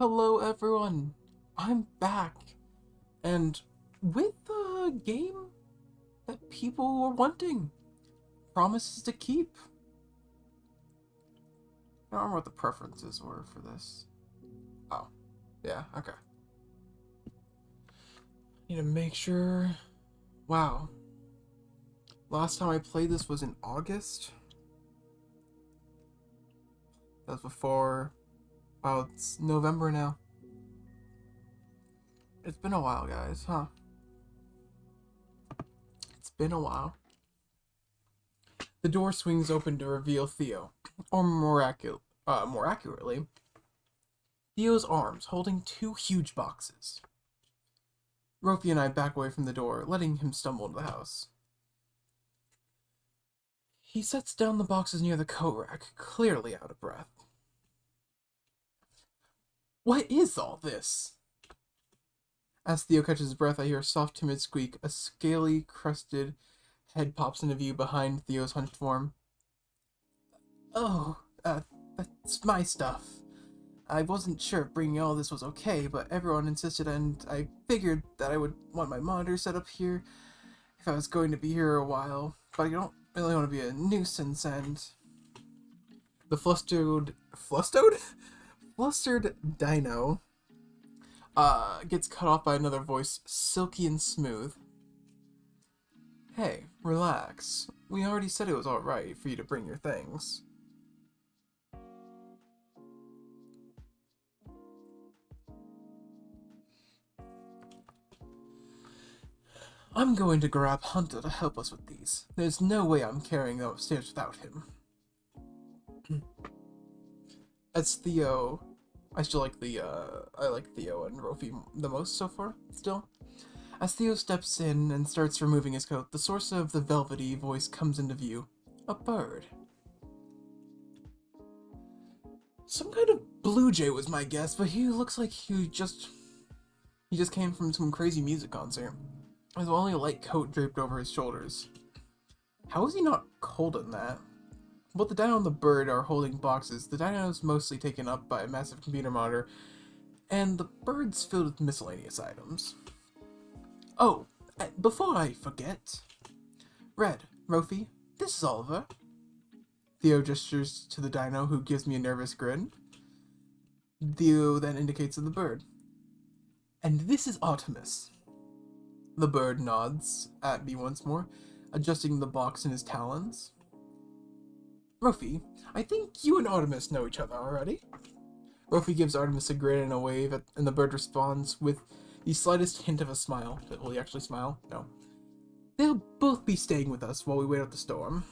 Hello everyone, I'm back, and with a game that people were wanting, Promises to Keep. I don't remember what the preferences were for this. Oh, yeah, okay. Need to make sure. Wow, last time I played this was in August. That was before. Wow, it's November now. It's been a while, guys, huh? It's been a while. The door swings open to reveal Theo, or more accurately, Theo's arms holding two huge boxes. Rofi and I back away from the door, letting him stumble into the house. He sets down the boxes near the coat rack, clearly out of breath. What is all this? As Theo catches his breath, I hear a soft, timid squeak. A scaly, crusted head pops into view behind Theo's hunched form. Oh, that's my stuff. I wasn't sure if bringing all this was okay, but everyone insisted, and I figured that I would want my monitor set up here if I was going to be here a while, but I don't really want to be a nuisance, and... The flustered dino, gets cut off by another voice, silky and smooth. Hey, relax. We already said it was alright for you to bring your things. I'm going to grab Hunter to help us with these. There's no way I'm carrying them upstairs without him. As Theo... I like Theo and Rofi the most so far, still. As Theo steps in and starts removing his coat, the source of the velvety voice comes into view. A bird. Some kind of blue jay was my guess, but he looks like he just came from some crazy music concert. With only a light coat draped over his shoulders. How is he not cold in that? Both the dino and the bird are holding boxes. The dino is mostly taken up by a massive computer monitor, and the bird's filled with miscellaneous items. Oh, before I forget. Red, Rofi, this is Oliver. Theo gestures to the dino, who gives me a nervous grin. Theo then indicates to the bird. And this is Artemis. The bird nods at me once more, adjusting the box in his talons. Rofi, I think you and Artemis know each other already. Rofi gives Artemis a grin and a wave, and the bird responds with the slightest hint of a smile. Will he actually smile? No. They'll both be staying with us while we wait out the storm.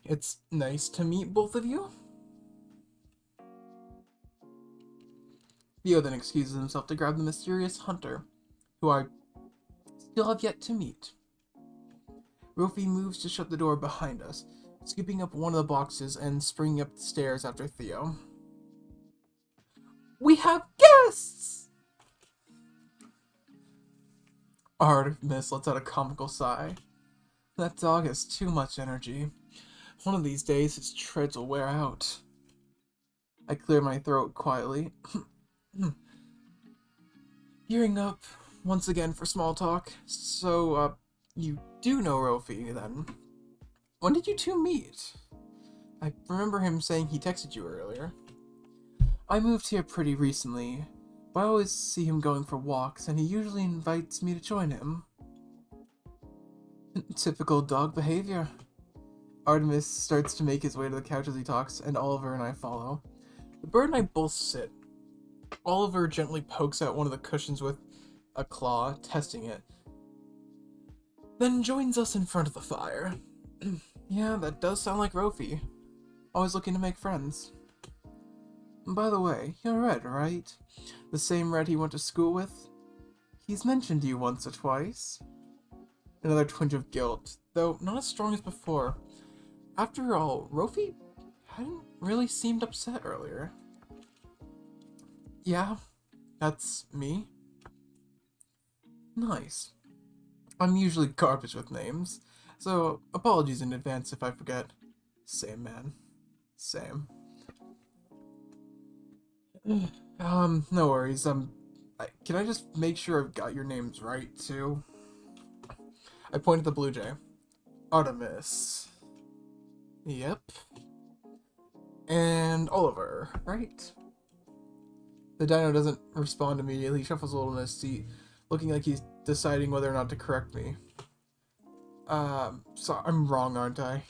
It's nice to meet both of you. Theo then excuses himself to grab the mysterious hunter, who I still have yet to meet. Rofi moves to shut the door behind us, scooping up one of the boxes and springing up the stairs after Theo. We have guests! Artemis lets out a comical sigh. That dog has too much energy. One of these days, his treads will wear out. I clear my throat quietly. Gearing up once again for small talk. So, you do know Rofi, then. When did you two meet? I remember him saying he texted you earlier. I moved here pretty recently, but I always see him going for walks, and he usually invites me to join him. Typical dog behavior. Artemis starts to make his way to the couch as he talks, and Oliver and I follow. The bird and I both sit. Oliver gently pokes out one of the cushions with a claw, testing it, then joins us in front of the fire. Yeah, that does sound like Rofi. Always looking to make friends. By the way, you're Red, right? The same Red he went to school with? He's mentioned you once or twice. Another twinge of guilt, though not as strong as before. After all, Rofi hadn't really seemed upset earlier. Yeah, that's me. Nice. I'm usually garbage with names, so apologies in advance if I forget. Same, man. Same. No worries. Can I just make sure I've got your names right, too? I point at the blue jay. Artemis. Yep. And Oliver, right? The dino doesn't respond immediately. He shuffles a little in his seat, looking like he's deciding whether or not to correct me. So I'm wrong, aren't I?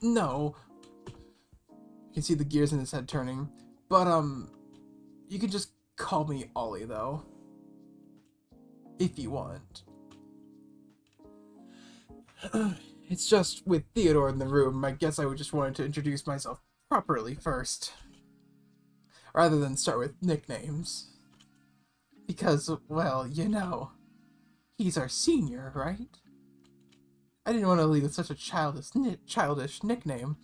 No. You can see the gears in his head turning. But, you can just call me Ollie, though. If you want. It's just, with Theodore in the room, I guess I would just wanted to introduce myself properly first. Rather than start with nicknames. Because, well, you know, he's our senior, right? I didn't want to leave with such a childish nickname.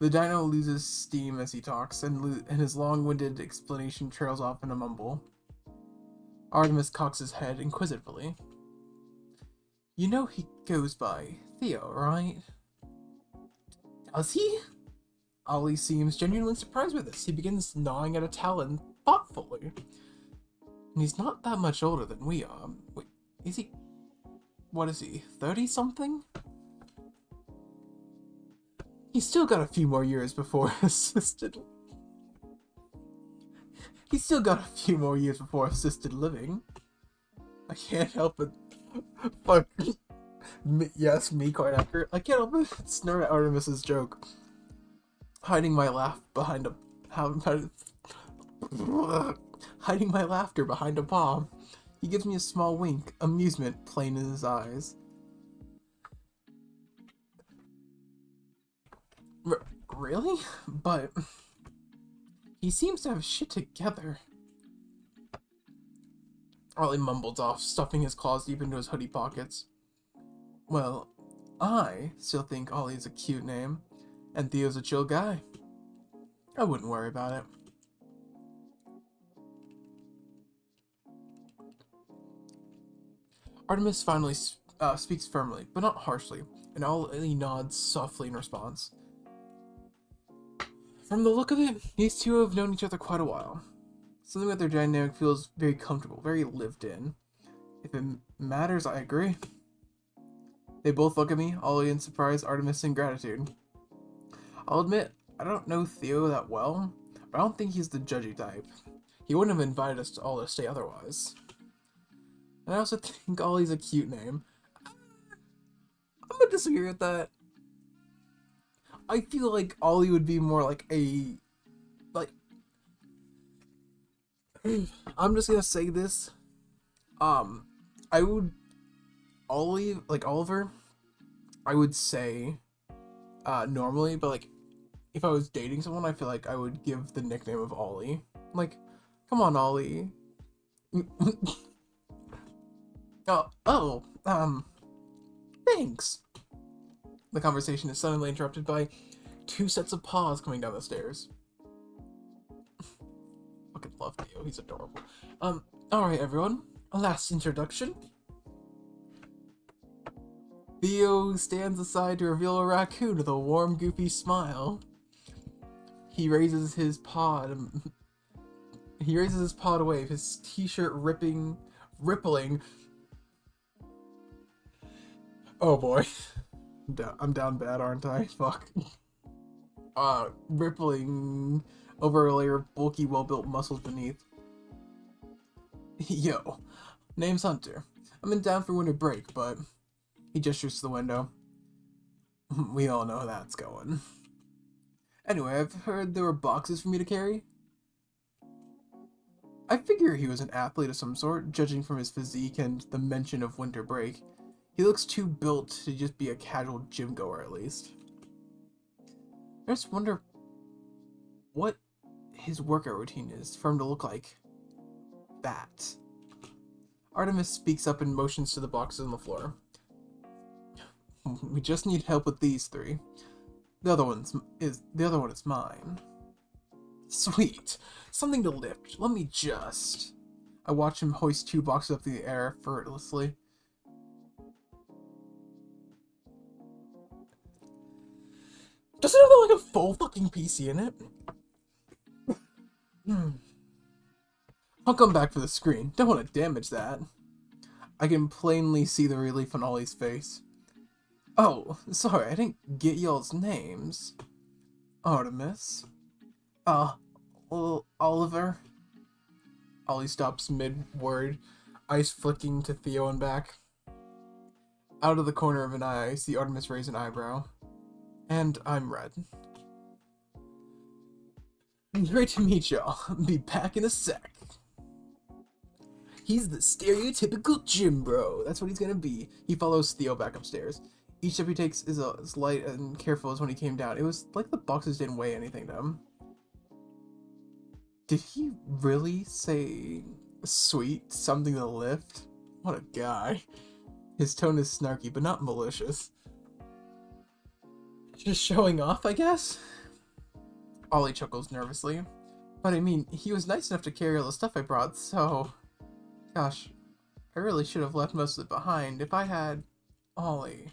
The dino loses steam as he talks, and his long-winded explanation trails off in a mumble. Artemis cocks his head inquisitively. You know he goes by Theo, right? Does he? Ollie seems genuinely surprised with this. He begins gnawing at a talon thoughtfully. And he's not that much older than we are. Wait, is he... What is he, 30-something? He's still got a few more years before assisted... He's still got a few more years before assisted living. I can't help but... Fuck. Yes, me, quite accurate. I can't help but snort at Artemis's joke. Hiding my laugh behind a... Hiding my laughter behind a paw. He gives me a small wink, amusement plain in his eyes. Really? But... he seems to have shit together. Ollie mumbled off, stuffing his claws deep into his hoodie pockets. Well, I still think Ollie's a cute name, and Theo's a chill guy. I wouldn't worry about it. Artemis finally speaks firmly, but not harshly, and Ollie nods softly in response. From the look of it, these two have known each other quite a while. Something about their dynamic feels very comfortable, very lived in. If it matters, I agree. They both look at me, Ollie in surprise, Artemis in gratitude. I'll admit, I don't know Theo that well, but I don't think he's the judgy type. He wouldn't have invited us all to stay otherwise. And I also think Ollie's a cute name. I'm gonna disagree with that. I feel like Ollie would be more like a... I'm just gonna say this. I would... Ollie, like Oliver, I would say, normally, but like, if I was dating someone, I feel like I would give the nickname of Ollie. Like, come on, Ollie. Thanks. The conversation is suddenly interrupted by 2 sets of paws coming down the stairs. Fucking love Theo, he's adorable. Alright everyone, a last introduction. Theo stands aside to reveal a raccoon with a warm, goofy smile. He raises his paw to wave, his t-shirt rippling. Oh boy. I'm down bad, aren't I? Fuck. Rippling over a layer of bulky, well-built muscles beneath. Yo, name's Hunter. I'm in town for winter break, but... He gestures to the window. We all know how that's going. Anyway, I've heard there were boxes for me to carry. I figure he was an athlete of some sort, judging from his physique and the mention of winter break. He looks too built to just be a casual gym goer, at least. I just wonder what his workout routine is for him to look like that. Artemis speaks up and motions to the boxes on the floor. We just need help with these 3. The other one is mine. Sweet. Something to lift. Let me just... I watch him hoist 2 boxes up in the air effortlessly. Doesn't it have like a full fucking PC in it? I'll come back for the screen. Don't want to damage that. I can plainly see the relief on Ollie's face. Oh, sorry, I didn't get y'all's names. Artemis. Oliver. Ollie stops mid-word, eyes flicking to Theo and back. Out of the corner of an eye, I see Artemis raise an eyebrow. And I'm Red. Great to meet y'all. Be back in a sec. He's the stereotypical gym bro. That's what he's gonna be. He follows Theo back upstairs. Each step he takes is as light and careful as when he came down. It was like the boxes didn't weigh anything to him. Did he really say sweet something to lift? What a guy. His tone is snarky, but not malicious. Just showing off, I guess? Ollie chuckles nervously. But I mean, he was nice enough to carry all the stuff I brought, so... Gosh, I really should have left most of it behind if I had... Ollie.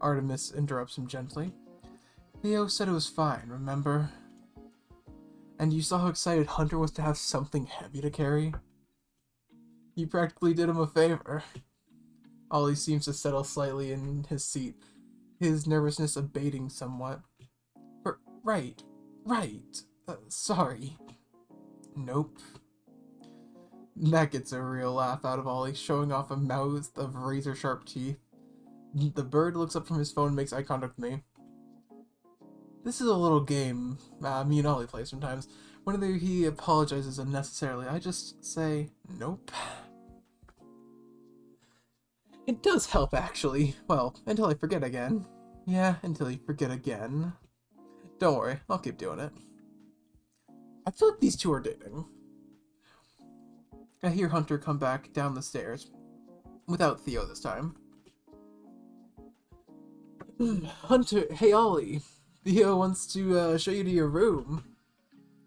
Artemis interrupts him gently. Theo said it was fine, remember? And you saw how excited Hunter was to have something heavy to carry? You practically did him a favor. Ollie seems to settle slightly in his seat, his nervousness abating somewhat. Right. Sorry. Nope. That gets a real laugh out of Ollie, showing off a mouth of razor-sharp teeth. The bird looks up from his phone and makes eye contact with me. This is a little game me and Ollie play sometimes. Whenever he apologizes unnecessarily, I just say, nope. It does help, actually. Well, until I forget again. Yeah, until you forget again. Don't worry, I'll keep doing it. I feel like these two are dating. I hear Hunter come back down the stairs. Without Theo this time. Hunter, hey Ollie. Theo wants to show you to your room.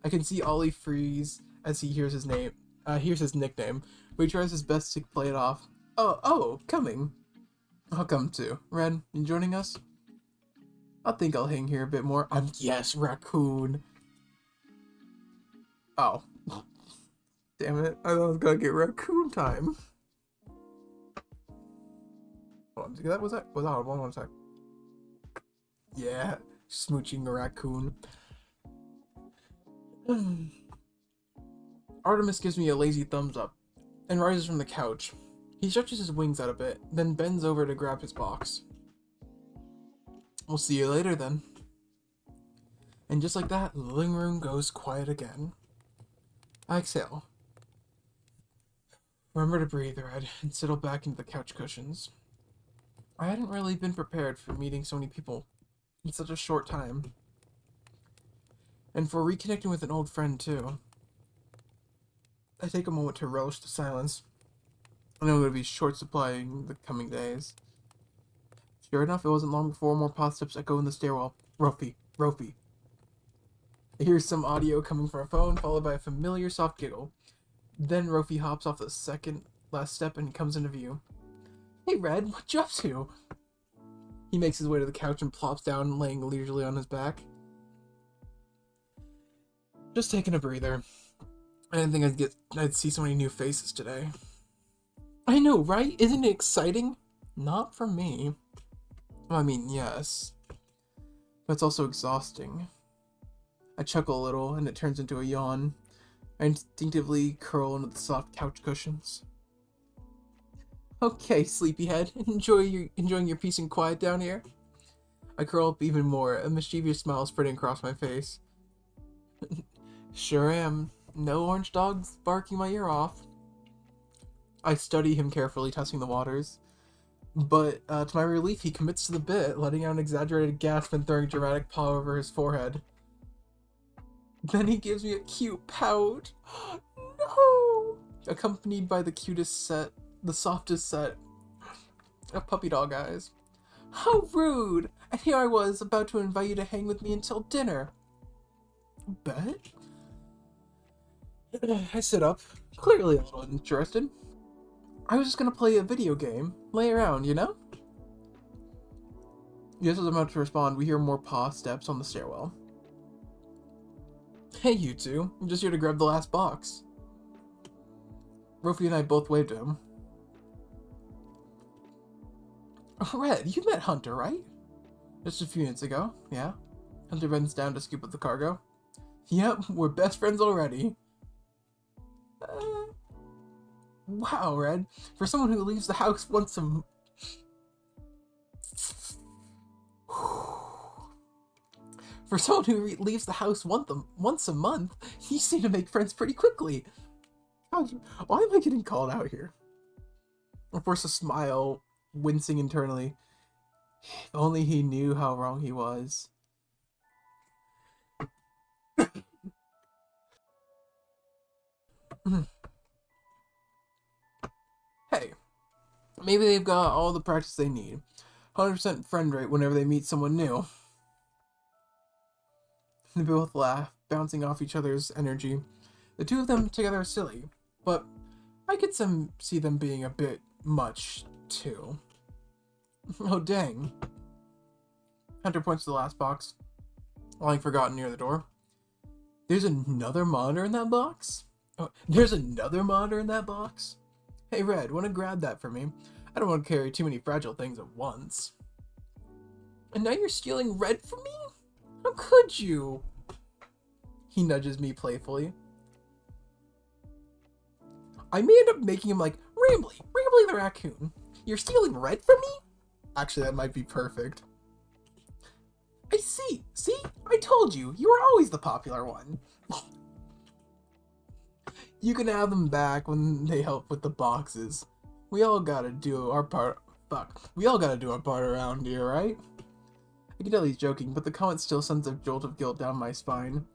I can see Ollie freeze as he hears his name. Hears his nickname, but he tries his best to play it off. Oh, coming. I'll come too. Red, you joining us? I think I'll hang here a bit more. Yes, raccoon. Oh. Damn it, I thought I was gonna get raccoon time. Hold on, was that audible? One sec. Yeah, smooching a raccoon. Artemis gives me a lazy thumbs up and rises from the couch. He stretches his wings out a bit, then bends over to grab his box. We'll see you later then. And just like that, the living room goes quiet again. I exhale. Remember to breathe, Red, and settle back into the couch cushions. I hadn't really been prepared for meeting so many people in such a short time. And for reconnecting with an old friend, too. I take a moment to relish the silence. I know it would be short supply in the coming days. Sure enough, it wasn't long before more path steps echo in the stairwell. Rofi. I hear some audio coming from a phone, followed by a familiar soft giggle. Then Rofi hops off the second last step and comes into view. Hey Red, what you up to? He makes his way to the couch and plops down, laying leisurely on his back. Just taking a breather. I didn't think I'd see so many new faces today. I know, right? Isn't it exciting? Not for me. Well, I mean, yes. But it's also exhausting. I chuckle a little, and it turns into a yawn. I instinctively curl into the soft couch cushions. Okay, sleepyhead. Enjoying your peace and quiet down here? I curl up even more, a mischievous smile spreading across my face. Sure am. No orange dogs barking my ear off. I study him carefully, testing the waters. But, to my relief, he commits to the bit, letting out an exaggerated gasp and throwing a dramatic paw over his forehead. Then he gives me a cute pout. No! Accompanied by the softest set of puppy dog eyes. How rude! And here I was, about to invite you to hang with me until dinner. Bet? I sit up, clearly a little interested. I was just gonna play a video game, lay around, you know? Just as I'm about to respond, we hear more paw steps on the stairwell. Hey, you two. I'm just here to grab the last box. Rofi and I both waved at him. Red, you met Hunter, right? Just a few minutes ago, yeah? Hunter bends down to scoop up the cargo. Yep, we're best friends already. Wow, Red. For someone who leaves the house once a... For someone who leaves the house once a month, you seem to make friends pretty quickly. Why am I getting called out here? I force a smile, wincing internally. If only he knew how wrong he was. Hey, maybe they've got all the practice they need. 100% friend rate whenever they meet someone new. They both laugh, bouncing off each other's energy. The two of them together are silly, but I could see them being a bit much, too. Oh, dang. Hunter points to the last box, lying forgotten near the door. There's another monitor in that box? Oh, there's another monitor in that box? Hey, Red, wanna grab that for me? I don't want to carry too many fragile things at once. And now you're stealing Red from me? How could you? He nudges me playfully. I may end up making him like, Rambly the raccoon. You're stealing Red from me? Actually, that might be perfect. I see. See? I told you. You were always the popular one. You can have them back when they help with the boxes. We all gotta do our part. Fuck. We all gotta do our part around here, right? I can tell he's joking, but the comment still sends a jolt of guilt down my spine.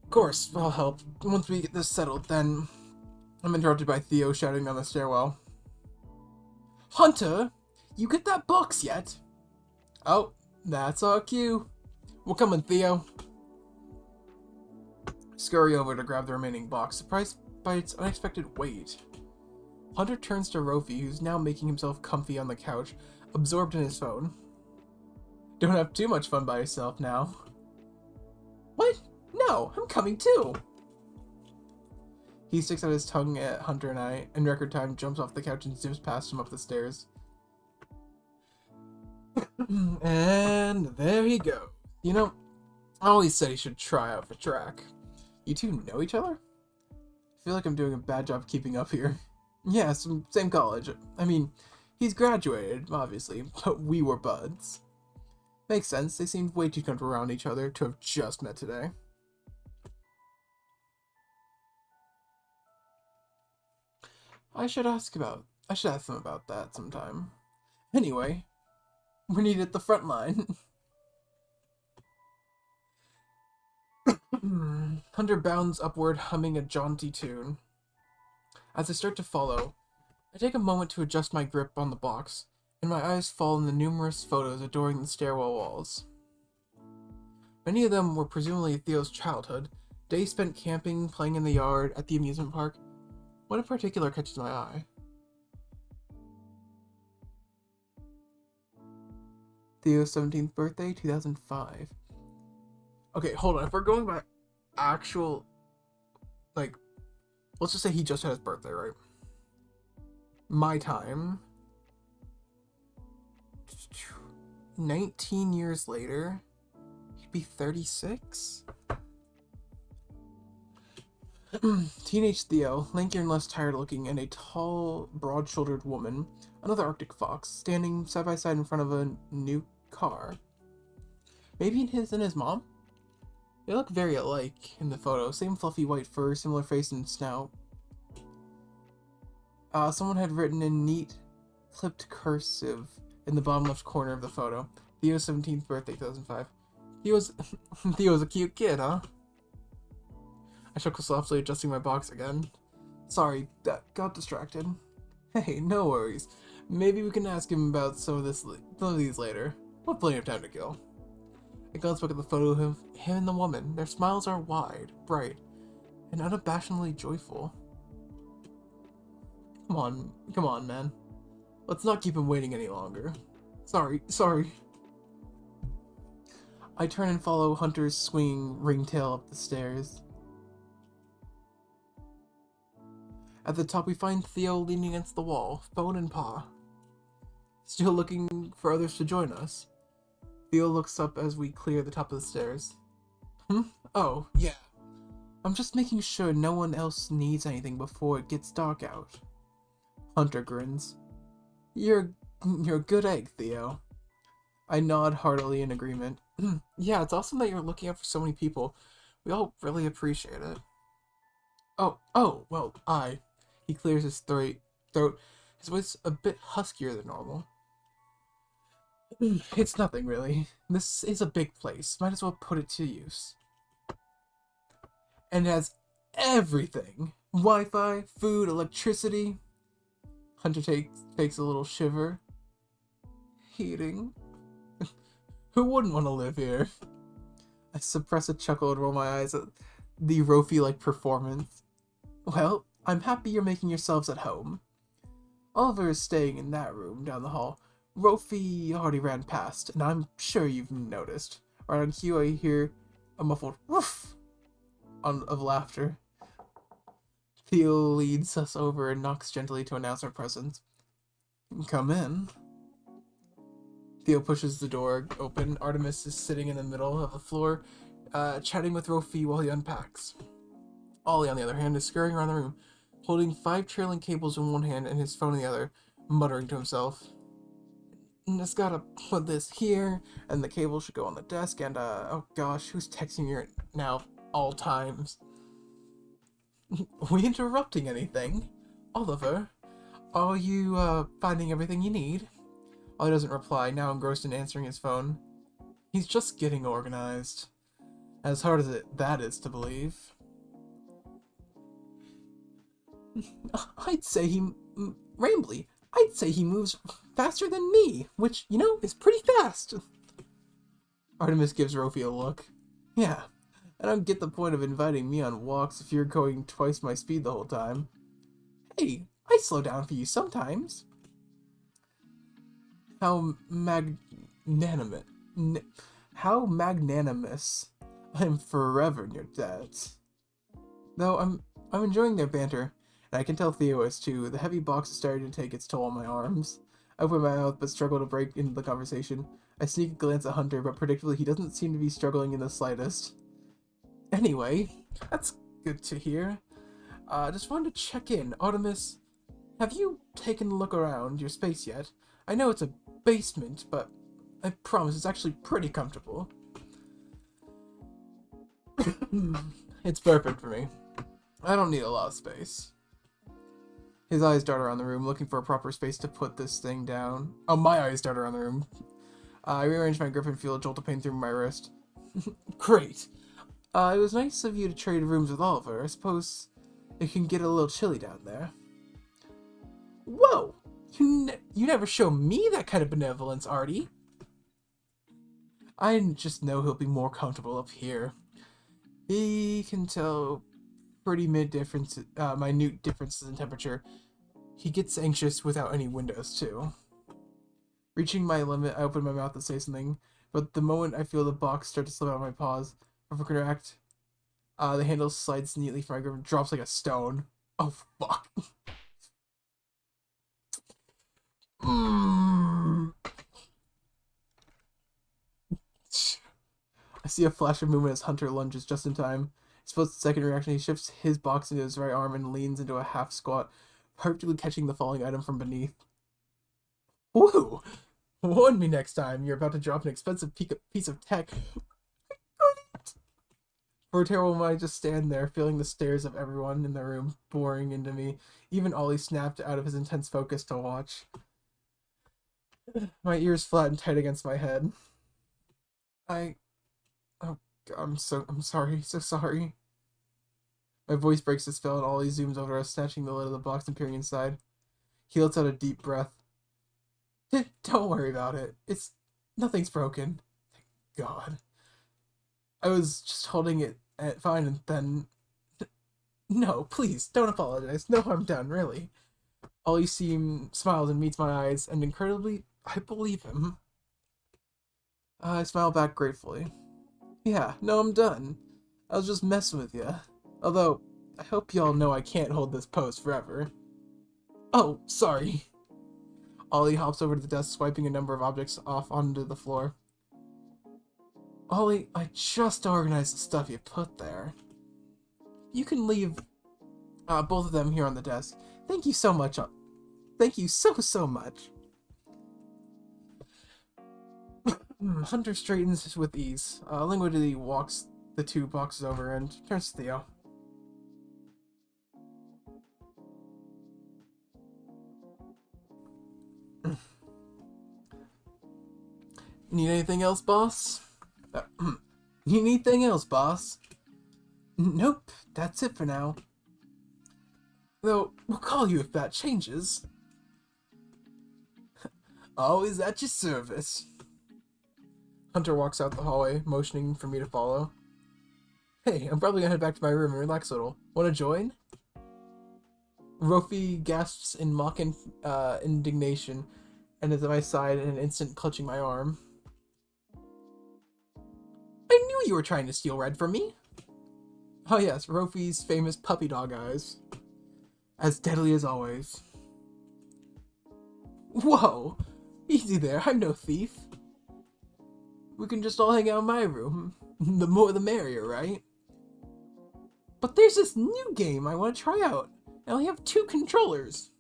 Of course, I'll help. Once we get this settled, then... I'm interrupted by Theo shouting down the stairwell. Hunter! You get that box yet? Oh, that's our cue. We're coming, Theo. Scurry over to grab the remaining box, surprised by its unexpected weight. Hunter turns to Rofi, who's now making himself comfy on the couch, absorbed in his phone. Don't have too much fun by yourself now. What? No, I'm coming too! He sticks out his tongue at Hunter and I, in record time, jumps off the couch and zips past him up the stairs. And there he goes. You know, I always said he should try out for track. You two know each other? I feel like I'm doing a bad job keeping up here. Yeah, same college. I mean, he's graduated, obviously, but we were buds. Makes sense, they seemed way too comfortable around each other to have just met today. I should ask them about that sometime. Anyway, we're needed at the front line. Hunter bounds upward, humming a jaunty tune. As I start to follow, I take a moment to adjust my grip on the box, and my eyes fall on the numerous photos adorning the stairwell walls. Many of them were presumably Theo's childhood, days spent camping, playing in the yard, at the amusement park. One in particular catches my eye. Theo's 17th birthday, 2005. Okay, hold on. If we're going by actual, like, let's just say he just had his birthday, right? My time. 19 years later, he'd be 36? Teenage Theo, lankier and less tired looking, and a tall, broad-shouldered woman, another Arctic fox, standing side by side in front of a new car. Maybe his and his mom? They look very alike in the photo. Same fluffy white fur, similar face and snout. Someone had written in neat, clipped cursive in the bottom left corner of the photo. Theo's 17th birthday, 2005. Theo's a cute kid, huh? I chuckle softly, adjusting my box again. Sorry, got distracted. Hey, no worries. Maybe we can ask him about some of these later. We'll have plenty of time to kill. I glance back at the photo of him and the woman. Their smiles are wide, bright, and unabashedly joyful. Come on, man. Let's not keep him waiting any longer. Sorry. I turn and follow Hunter's swinging ringtail up the stairs. At the top, we find Theo leaning against the wall, phone in paw. Still looking for others to join us. Theo looks up as we clear the top of the stairs. Oh, yeah. I'm just making sure no one else needs anything before it gets dark out. Hunter grins. You're a good egg, Theo. I nod heartily in agreement. Yeah, it's awesome that you're looking out for so many people. We all really appreciate it. Well, He clears his throat, his voice a bit huskier than normal. It's nothing, really. This is a big place. Might as well put it to use. And it has everything. Wi-Fi, food, electricity. Hunter takes a little shiver. Heating. Who wouldn't want to live here? I suppress a chuckle and roll my eyes at the Rofi-like performance. Well, I'm happy you're making yourselves at home. Oliver is staying in that room down the hall. Rofi already ran past, and I'm sure you've noticed. Right on cue, I hear a muffled woof of laughter. Theo leads us over and knocks gently to announce our presence. Come in. Theo pushes the door open. Artemis is sitting in the middle of the floor, chatting with Rofi while he unpacks. Ollie, on the other hand, is scurrying around the room, holding 5 trailing cables in one hand and his phone in the other, muttering to himself. Just gotta put this here, and the cable should go on the desk, and, oh gosh, who's texting me right now all times? We interrupting anything? Oliver, are you, finding everything you need? Ollie doesn't reply, now engrossed in answering his phone. He's just getting organized. As hard as that is to believe. I'd say Rambley, I'd say he moves faster than me, which, is pretty fast. Artemis gives Rofi a look. Yeah, I don't get the point of inviting me on walks if you're going twice my speed the whole time. Hey, I slow down for you sometimes. How magnanimous. How magnanimous. I'm forever in your debt. Though I'm enjoying their banter, and I can tell Theo is too. The heavy box is starting to take its toll on my arms. I open my mouth but struggle to break into the conversation. I sneak a glance at Hunter, but predictably he doesn't seem to be struggling in the slightest. Anyway, that's good to hear. Just wanted to check in. Artemis, have you taken a look around your space yet? I know it's a basement, but I promise it's actually pretty comfortable. It's perfect for me. I don't need a lot of space. His eyes dart around the room, looking for a proper space to put this thing down. Oh, my eyes dart around the room. I rearrange my grip and feel a jolt of pain through my wrist. Great. It was nice of you to trade rooms with Oliver. I suppose it can get a little chilly down there. Whoa! You never show me that kind of benevolence, Artie. I just know he'll be more comfortable up here. He can tell pretty minute differences in temperature. He gets anxious without any windows, too. Reaching my limit, I open my mouth to say something, but the moment I feel the box start to slip out of my paws, before I can react, the handle slides neatly from my grip and drops like a stone. Oh, fuck. I see a flash of movement as Hunter lunges just in time. His split-second reaction, he shifts his box into his right arm and leans into a half squat, perfectly catching the falling item from beneath. Woo! Warn me next time you're about to drop an expensive piece of tech. For a terrible moment, I just stand there, feeling the stares of everyone in the room boring into me. Even Ollie snapped out of his intense focus to watch. My ears flatten tight against my head. Oh, God, I'm sorry, so sorry. My voice breaks the spell and Ollie zooms over us, snatching the lid of the box and peering inside. He lets out a deep breath. Don't worry about it. Nothing's broken. Thank God. I was just holding it fine and then... No, please, don't apologize. No harm done, really. Ollie smiles and meets my eyes, and incredibly, I believe him. I smile back gratefully. Yeah, no, I'm done. I was just messing with you. Although, I hope y'all know I can't hold this pose forever. Oh, sorry. Ollie hops over to the desk, swiping a number of objects off onto the floor. Ollie, I just organized the stuff you put there. You can leave both of them here on the desk. Thank you so much. Thank you so much. Hunter straightens with ease. Linguidity walks the two boxes over and turns to Theo. Need anything else, boss? Need anything else, boss? Nope, that's it for now. Though, we'll call you if that changes. Always at your service. Hunter walks out the hallway, motioning for me to follow. Hey, I'm probably gonna head back to my room and relax a little. Wanna join? Rofi gasps in mock indignation and is at my side in an instant, clutching my arm. I knew you were trying to steal Red from me! Oh yes, Rofi's famous puppy dog eyes. As deadly as always. Whoa! Easy there, I'm no thief. We can just all hang out in my room. The more the merrier, right? But there's this new game I want to try out. I only have 2 controllers.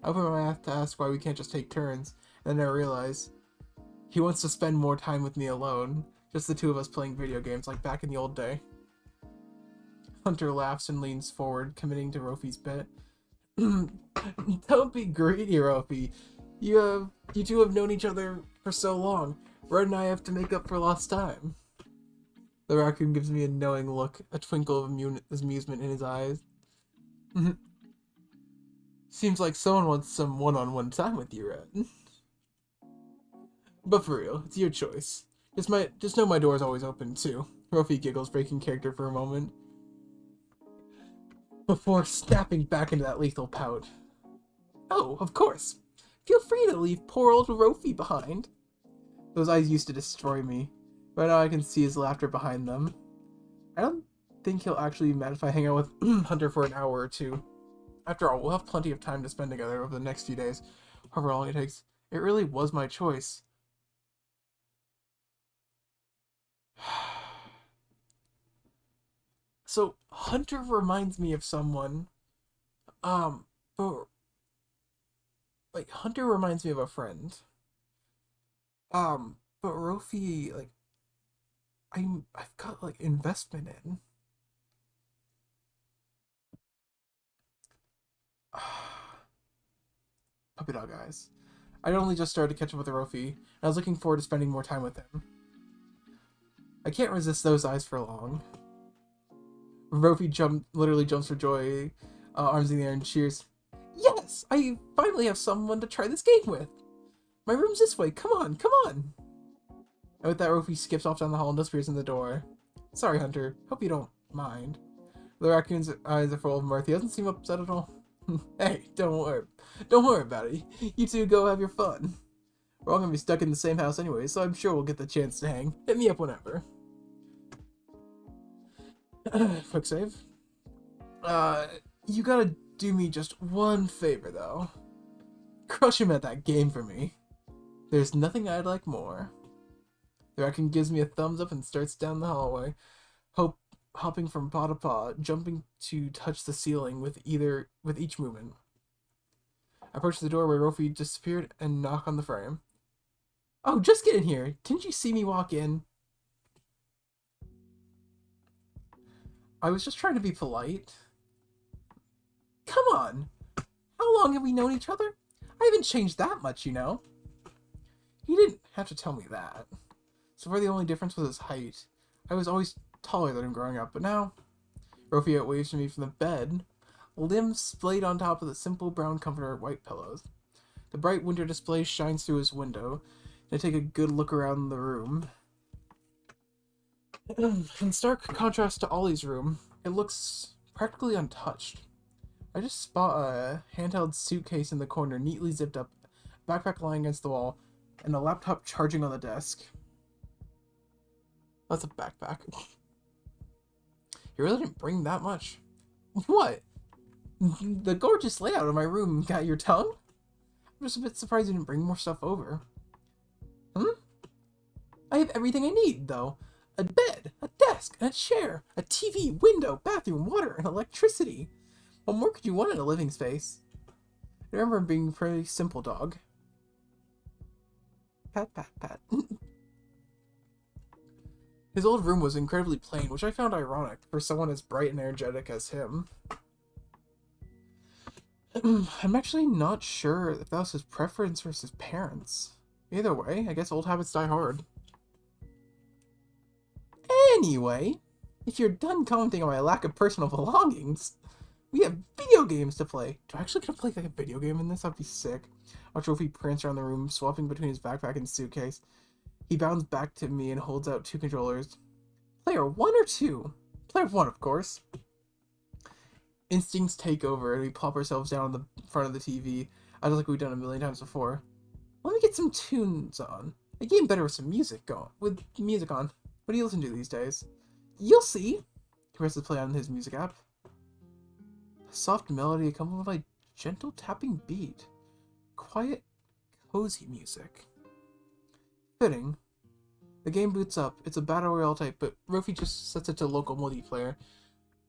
I open my mouth to ask why we can't just take turns, and then I realize he wants to spend more time with me alone. Just the two of us playing video games like back in the old day. Hunter laughs and leans forward, committing to Rofi's bit. Don't be greedy, Rofi. You two have known each other for so long. Red and I have to make up for lost time. The raccoon gives me a knowing look, a twinkle of amusement in his eyes. Seems like someone wants some one-on-one time with you, Red. But for real, it's your choice. Just know my door's always open, too. Rofi giggles, breaking character for a moment, before snapping back into that lethal pout. Oh, of course. Feel free to leave poor old Rofi behind. Those eyes used to destroy me. Right now I can see his laughter behind them. I don't think he'll actually be mad if I hang out with Hunter for an hour or two. After all, we'll have plenty of time to spend together over the next few days, however long it takes. It really was my choice. So, Hunter reminds me of someone. But like, Hunter reminds me of a friend. But Rofi, like, I've got, like, investment in. Puppy dog eyes. I'd only just started to catch up with Rofi, and I was looking forward to spending more time with him. I can't resist those eyes for long. Rofi literally jumps for joy, arms in the air, and cheers. Yes! I finally have someone to try this game with! My room's this way, come on, come on! And with that, Rofi skips off down the hall and disappears in the door. Sorry, Hunter. Hope you don't mind. The raccoon's eyes are full of mirth. He doesn't seem upset at all. Hey, don't worry. Don't worry about it. You two go have your fun. We're all gonna be stuck in the same house anyway, so I'm sure we'll get the chance to hang. Hit me up whenever. Quick save. You gotta do me just one favor, though. Crush him at that game for me. There's nothing I'd like more. The raccoon gives me a thumbs up and starts down the hallway, hopping from paw to paw, jumping to touch the ceiling with each movement. I approach the door where Rofi disappeared and knock on the frame. Oh, just get in here. Didn't you see me walk in? I was just trying to be polite. Come on. How long have we known each other? I haven't changed that much, you know. He didn't have to tell me that. So far the only difference was his height. I was always taller than him growing up, but now... Rofi waves to me from the bed, limbs splayed on top of the simple brown comforter white pillows. The bright winter display shines through his window, and I take a good look around the room. In stark contrast to Ollie's room, it looks practically untouched. I just spot a handheld suitcase in the corner, neatly zipped up, backpack lying against the wall, and a laptop charging on the desk. That's a backpack. You really didn't bring that much. What? The gorgeous layout of my room got your tongue? I'm just a bit surprised you didn't bring more stuff over. I have everything I need, though. A bed, a desk, and a chair, a TV, window, bathroom, water, and electricity. What more could you want in a living space? I remember being a pretty simple dog. Pat, pat, pat. His old room was incredibly plain, which I found ironic for someone as bright and energetic as him. I'm actually not sure if that was his preference versus his parents. Either way, I guess old habits die hard. Anyway, if you're done commenting on my lack of personal belongings, we have video games to play. Do I actually get to play like a video game in this? That'd be sick. Watch Rofi prance around the room, swapping between his backpack and suitcase. He bounds back to me and holds out 2 controllers. Player 1 or 2? Player 1, of course. Instincts take over, and we plop ourselves down on the front of the TV, just like we've done a million times before. Let me get some tunes on. A game better with some music on. What do you listen to these days? You'll see. He presses play on his music app. A soft melody accompanied by gentle tapping beat. Quiet, cozy music. Fitting. The game boots up. It's a battle royale type, but Rofi just sets it to local multiplayer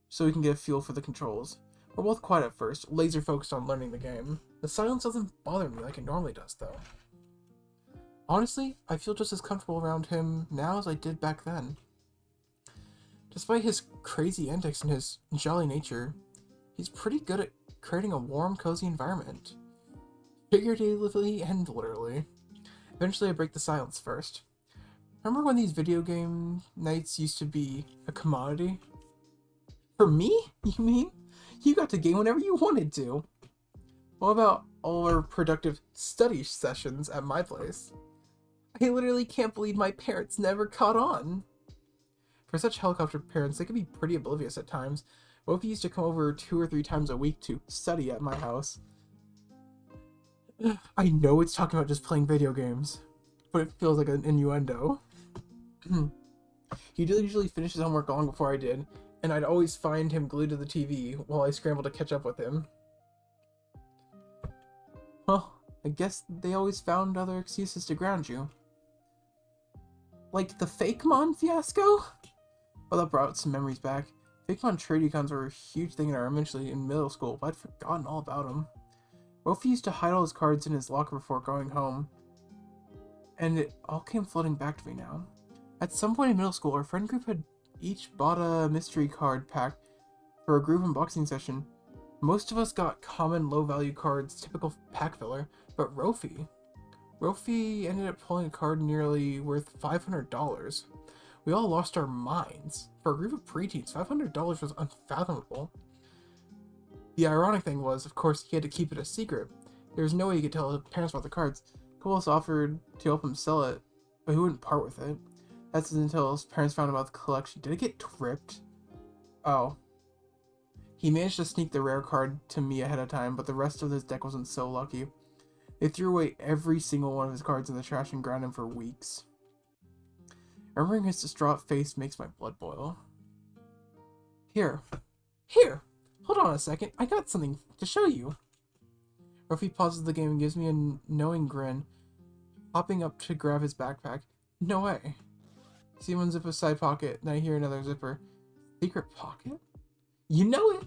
so we can get a feel for the controls. We're both quiet at first, laser focused on learning the game. The silence doesn't bother me like it normally does, though. Honestly, I feel just as comfortable around him now as I did back then. Despite his crazy antics and his jolly nature, he's pretty good at creating a warm, cozy environment. Figuratively and literally. Eventually I break the silence first. Remember when these video game nights used to be a commodity? For me? You mean? You got to game whenever you wanted to. What about all our productive study sessions at my place? I literally can't believe my parents never caught on. For such helicopter parents, they could be pretty oblivious at times. Rofi used to come over 2 or 3 times a week to study at my house. I know it's talking about just playing video games, but it feels like an innuendo. He usually finished his homework long before I did, and I'd always find him glued to the TV while I scrambled to catch up with him. Well, I guess they always found other excuses to ground you. Like the Fakemon fiasco? Well, that brought some memories back. Fakemon trade econs were a huge thing in our elementary in middle school, but I'd forgotten all about them. Rofi used to hide all his cards in his locker before going home, and it all came flooding back to me now. At some point in middle school, our friend group had each bought a mystery card pack for a group unboxing session. Most of us got common low-value cards, typical pack filler, but Rofi ended up pulling a card nearly worth $500. We all lost our minds. For a group of preteens, $500 was unfathomable. The ironic thing was, of course, he had to keep it a secret. There was no way he could tell his parents about the cards. Coolest offered to help him sell it, but he wouldn't part with it. That's until his parents found about the collection. Did it get tripped? Oh. He managed to sneak the rare card to me ahead of time, but the rest of his deck wasn't so lucky. They threw away every single one of his cards in the trash and ground him for weeks. Remembering his distraught face makes my blood boil. Here, hold on a second, I got something to show you. Rofi pauses the game and gives me a knowing grin, hopping up to grab his backpack. No way. See one zip a side pocket, then I hear another zipper. Secret pocket? You know it!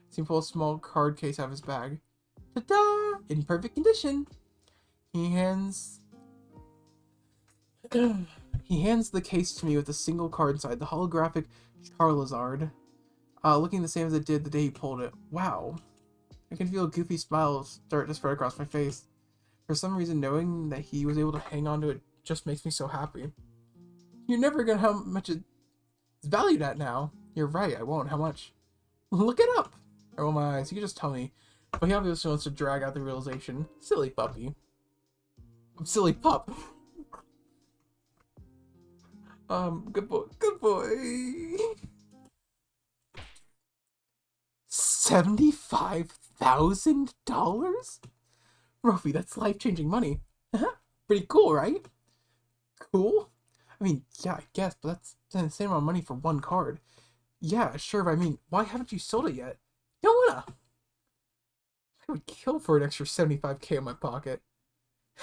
See him pull a small card case out of his bag. Ta-da! In perfect condition. He hands the case to me with a single card inside, the holographic Charizard, looking the same as it did the day he pulled it. Wow. I can feel a goofy smile start to spread across my face. For some reason, knowing that he was able to hang on to it just makes me so happy. You're never gonna how much it's valued at now. You're right, I won't. How much? Look it up! I roll my eyes. You can just tell me. But he obviously wants to drag out the realization. Silly puppy. Silly pup. Good boy. Good boy. $75,000? Rofi, that's life-changing money. Pretty cool, right? Cool? I mean, yeah, I guess, but that's an insane amount of money for one card. Yeah, sure, but I mean, why haven't you sold it yet? Don't wanna. I would kill for an extra 75K in my pocket.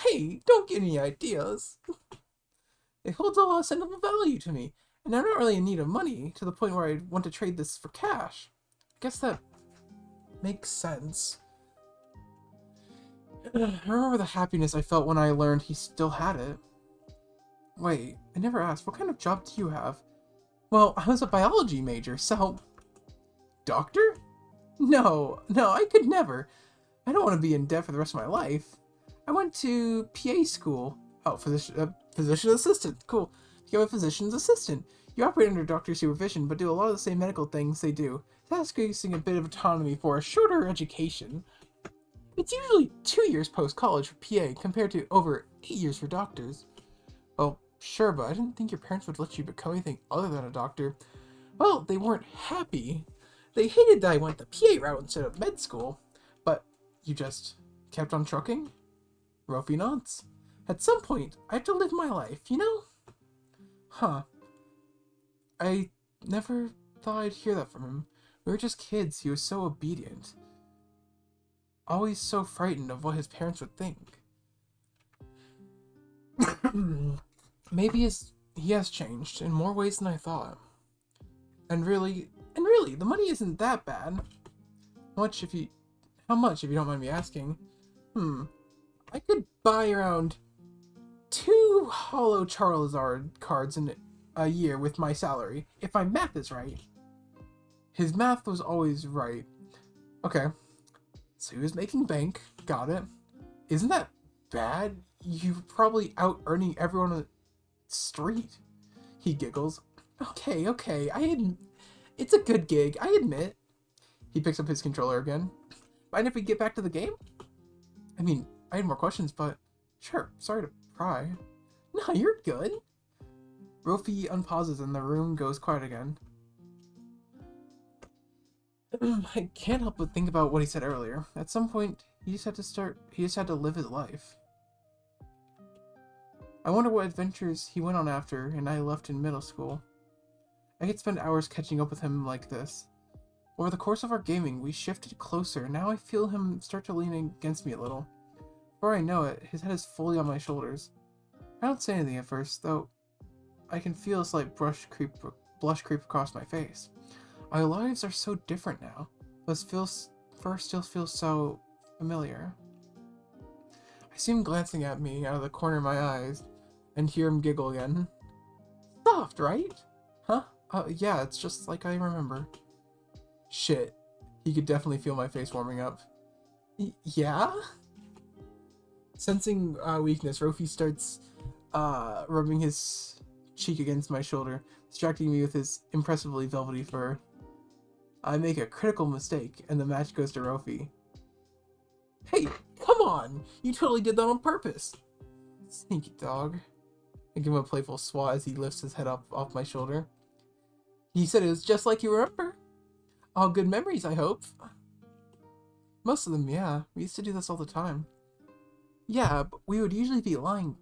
Hey, don't get any ideas. It holds a lot of sentimental value to me, and I'm not really in need of money to the point where I'd want to trade this for cash. I guess that makes sense. I remember the happiness I felt when I learned he still had it. Wait, I never asked, what kind of job do you have? Well, I was a biology major, so... Doctor? No, I could never. I don't want to be in debt for the rest of my life. I went to PA school. Oh, physician assistant. Cool. Become a physician's assistant. You operate under doctor supervision, but do a lot of the same medical things they do, sacrificing a bit of autonomy for a shorter education. It's usually 2 years post-college for PA, compared to over 8 years for doctors. Well, sure, but I didn't think your parents would let you become anything other than a doctor. Well, they weren't happy. They hated that I went the PA route instead of med school. But you just kept on trucking? Rofi nods. At some point, I have to live my life, you know? Huh. I never thought I'd hear that from him. We were just kids. He was so obedient. Always so frightened of what his parents would think. Maybe he has changed in more ways than I thought. And really, the money isn't that bad. How much, if you don't mind me asking? I could buy around 2 Hollow Charizard cards in a year with my salary, if my math is right. His math was always right. Okay. So he was making bank. Got it. Isn't that bad? You're probably out earning everyone on the street. He giggles. Okay. It's a good gig, I admit. He picks up his controller again. Mind if we get back to the game? I mean, I had more questions, but sure, sorry to pry. No, you're good. Rofi unpauses and the room goes quiet again. I can't help but think about what he said earlier. At some point, he just had to live his life. I wonder what adventures he went on after, and I left in middle school. I could spend hours catching up with him like this. Over the course of our gaming, we shifted closer, and now I feel him start to lean against me a little. Before I know it, his head is fully on my shoulders. I don't say anything at first, though I can feel a slight blush creep across my face. Our lives are so different now, but first still feels so familiar. I see him glancing at me out of the corner of my eyes, and hear him giggle again. Soft, right? Huh? Yeah, it's just like I remember. Shit. He could definitely feel my face warming up. Yeah? Sensing weakness, Rofi starts rubbing his cheek against my shoulder, distracting me with his impressively velvety fur. I make a critical mistake, and the match goes to Rofi. Hey, come on! You totally did that on purpose! Sneaky dog. I give him a playful swat as he lifts his head up off my shoulder. He said it was just like you remember. All good memories, I hope. Most of them, yeah. We used to do this all the time. Yeah, but we would usually be lying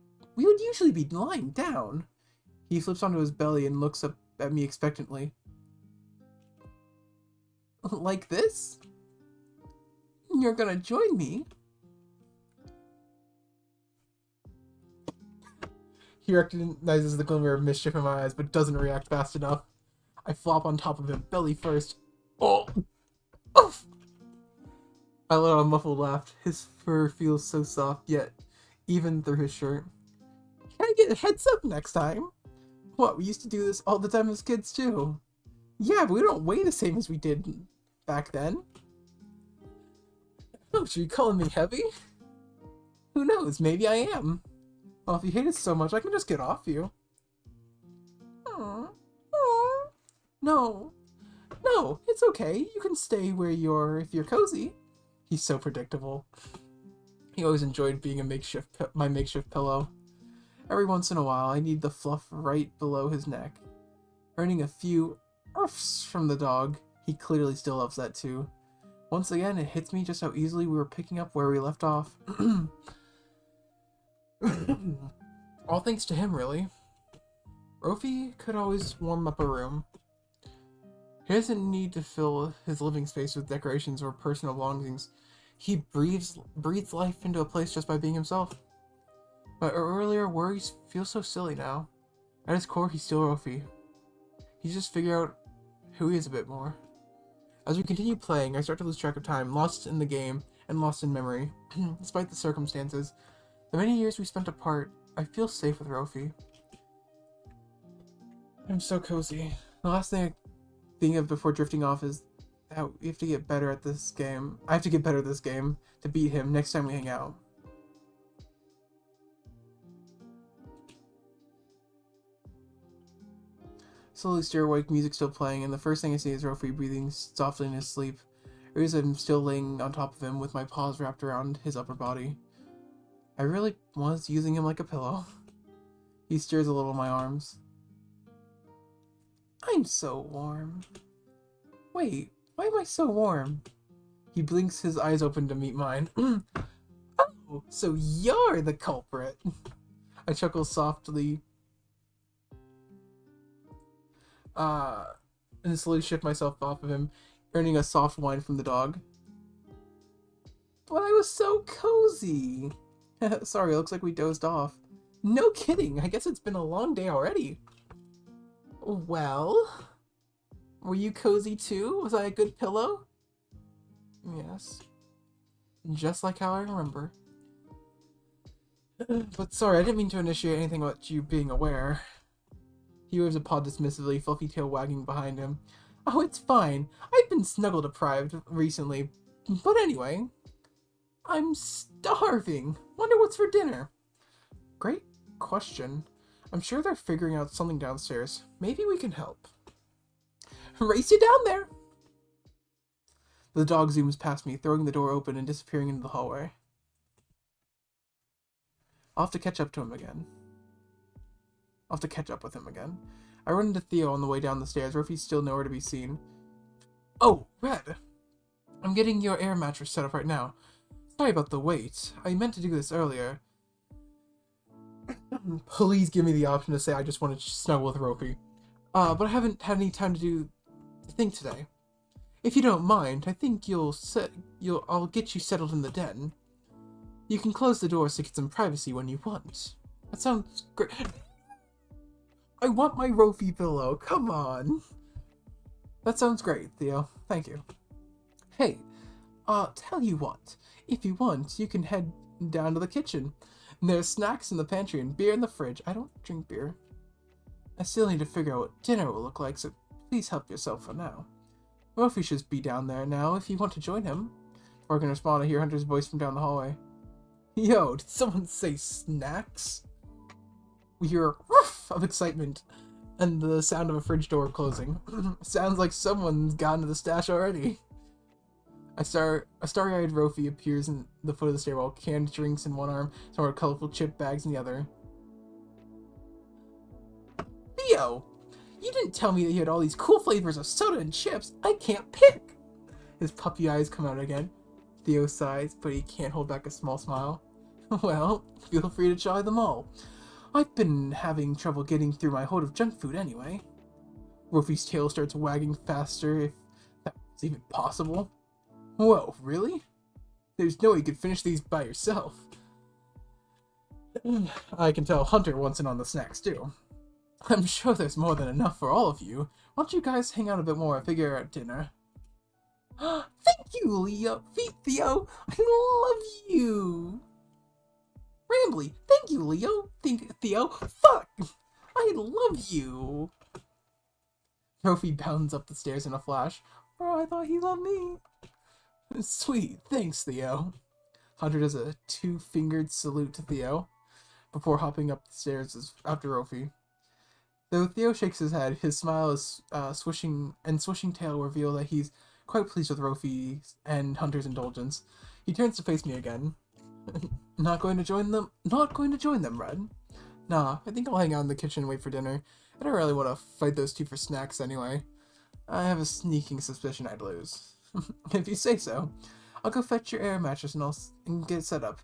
down. He flips onto his belly and looks up at me expectantly. Like this? You're gonna join me? He recognizes the glimmer of mischief in my eyes, but doesn't react fast enough. I flop on top of him, belly first. Oh! Oof! I let out a muffled laugh. His fur feels so soft, yet even through his shirt. Can I get a heads up next time? What, we used to do this all the time as kids too. Yeah, but we don't weigh the same as we did back then. Oh, should you calling me heavy? Who knows, maybe I am. Well, if you hate it so much, I can just get off you. Aww. Aww. No, it's okay. You can stay where if you're cozy. He's so predictable. He always enjoyed being my makeshift pillow. Every once in a while, I need the fluff right below his neck. Earning a few uffs from the dog, he clearly still loves that too. Once again, it hits me just how easily we were picking up where we left off. All thanks to him, really. Rofi could always warm up a room. He doesn't need to fill his living space with decorations or personal belongings. He breathes life into a place just by being himself. But earlier worries feel so silly now. At his core, he's still Rofi. He's just figured out who he is a bit more. As we continue playing, I start to lose track of time, lost in the game and lost in memory. Despite the circumstances, the many years we spent apart, I feel safe with Rofi. I'm so cozy. The last thing I think of before drifting off is that we have to get better at this game. I have to get better at this game to beat him next time we hang out. Slowly stir awake, music still playing, and the first thing I see is Rofi breathing softly in his sleep. I realize I'm still laying on top of him with my paws wrapped around his upper body. I really was using him like a pillow. He stirs a little in my arms. I'm so warm. Wait, why am I so warm? He blinks his eyes open to meet mine. Oh, so you're the culprit. I chuckle softly, and slowly shift myself off of him, earning a soft whine from the dog. But I was so cozy. Sorry, it looks like we dozed off. No kidding, I guess it's been a long day already. Well, were you cozy too? Was I a good pillow? Yes. Just like how I remember. But sorry, I didn't mean to initiate anything about you being aware. He waves a paw dismissively, fluffy tail wagging behind him. Oh, it's fine. I've been snuggle deprived recently. But anyway, I'm starving. Wonder what's for dinner? Great question. I'm sure they're figuring out something downstairs. Maybe we can help. Race you down there! The dog zooms past me, throwing the door open and disappearing into the hallway. I'll have to catch up to him again. I'll have to catch up with him again. I run into Theo on the way down the stairs. Rofi's still nowhere to be seen. Oh, Red! I'm getting your air mattress set up right now. Sorry about the wait. I meant to do this earlier. Please give me the option to say I just want to snuggle with Rofi. But I haven't had any time to think today. If you don't mind, I think I'll get you settled in the den. You can close the doors to get some privacy when you want. That sounds great. I want my Rofi pillow, come on. That sounds great, Theo. Thank you. Hey, tell you what. If you want, you can head down to the kitchen. There's snacks in the pantry and beer in the fridge. I don't drink beer. I still need to figure out what dinner will look like, so please help yourself for now. Rofi should be down there now if you want to join him. Before I can respond, I hear Hunter's voice from down the hallway. Yo, did someone say snacks? We hear a woof of excitement and the sound of a fridge door closing. Sounds like someone's gotten to the stash already. A starry-eyed Rofi appears in the foot of the stairwell, canned drinks in one arm, some more colorful chip bags in the other. Theo! You didn't tell me that you had all these cool flavors of soda and chips. I can't pick! His puppy eyes come out again. Theo sighs, but he can't hold back a small smile. Well, feel free to try them all. I've been having trouble getting through my hold of junk food anyway. Rofi's tail starts wagging faster, if that's even possible. Whoa, really? There's no way you could finish these by yourself. I can tell Hunter wants in on the snacks too. I'm sure there's more than enough for all of you. Why don't you guys hang out a bit more and figure out dinner? Thank you, Leo. Theo. I love you. Rambly. Thank you, Leo. Theo. Fuck. I love you. Rofi bounds up the stairs in a flash. Oh, I thought he loved me. Sweet. Thanks, Theo. Hunter does a two-fingered salute to Theo before hopping up the stairs after Rofi. Though Theo shakes his head, his smile is swishing tail reveal that he's quite pleased with Rofi and Hunter's indulgence. He turns to face me again. Not going to join them? Not going to join them, Red. Nah, I think I'll hang out in the kitchen and wait for dinner. I don't really want to fight those two for snacks anyway. I have a sneaking suspicion I'd lose. If you say so. I'll go fetch your air mattress and get it set up.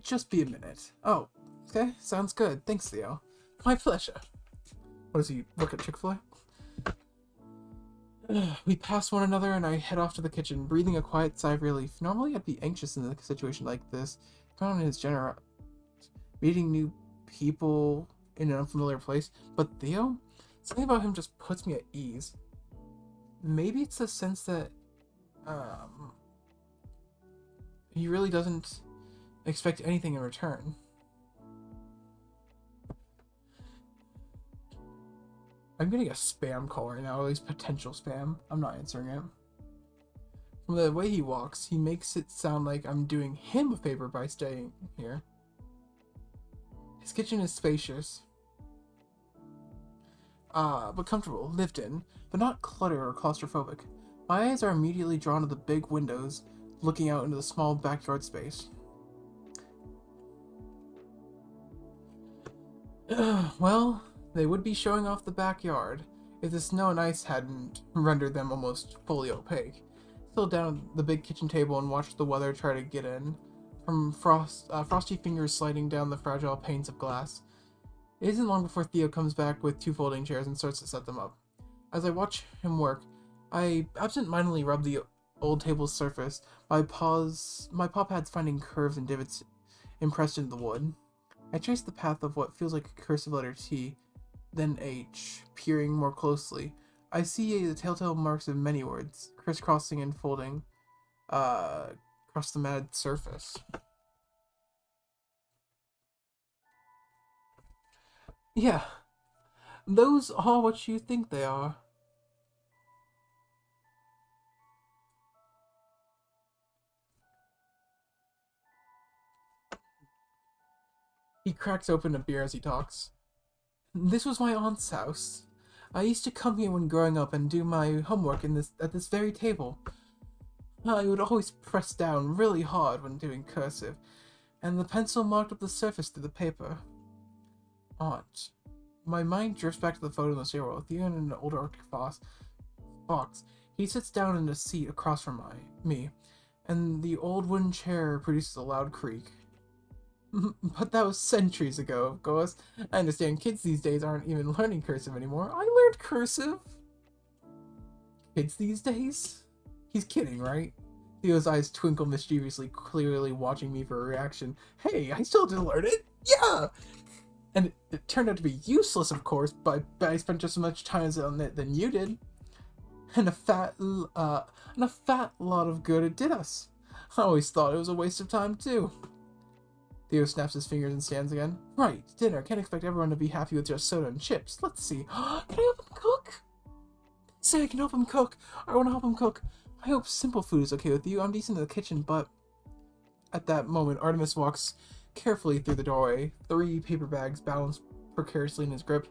Just be a minute. Oh, okay, sounds good. Thanks, Theo. My pleasure. What does he look at Chick-fil-A? We pass one another and I head off to the kitchen, breathing a quiet sigh of relief. Normally I'd be anxious in a situation like this. Count on his meeting new people in an unfamiliar place. But Theo? Something about him just puts me at ease. Maybe it's the sense that he really doesn't expect anything in return. I'm getting a spam call right now, at least potential spam. I'm not answering it. From the way he walks, he makes it sound like I'm doing him a favor by staying here. His kitchen is spacious, but comfortable, lived in, but not cluttered or claustrophobic. My eyes are immediately drawn to the big windows, looking out into the small backyard space. Well, they would be showing off the backyard if the snow and ice hadn't rendered them almost fully opaque. Sit down at the big kitchen table and watch the weather try to get in, from frosty fingers sliding down the fragile panes of glass. It isn't long before Theo comes back with 2 folding chairs and starts to set them up. As I watch him work, I absent-mindedly rub the old table's surface, my paw pads finding curves and divots impressed into the wood. I trace the path of what feels like a cursive letter T, then H. Peering more closely, I see the telltale marks of many words, crisscrossing and folding across the matted surface. Yeah, those are what you think they are. He cracks open a beer as he talks. This was my aunt's house. I used to come here when growing up and do my homework at this very table. I would always press down really hard when doing cursive, and the pencil marked up the surface through the paper. Aunt. My mind drifts back to the photo in the stairwell, Theo in an older Arctic fox. He sits down in a seat across from me, and the old wooden chair produces a loud creak. But that was centuries ago, of course. I understand kids these days aren't even learning cursive anymore. I learned cursive. Kids these days? He's kidding, right? Theo's eyes twinkle mischievously, clearly watching me for a reaction. Hey, I still did learn it! Yeah! And it turned out to be useless, of course, but I spent just as much time on it than you did. And a fat lot of good it did us. I always thought it was a waste of time, too. Theo snaps his fingers and stands again. Right, dinner. Can't expect everyone to be happy with just soda and chips. Let's see. Can I help him cook? Say I can help him cook. I want to help him cook. I hope simple food is okay with you. I'm decent in the kitchen, but... At that moment, Artemis walks carefully through the doorway, 3 paper bags balanced precariously in his grip.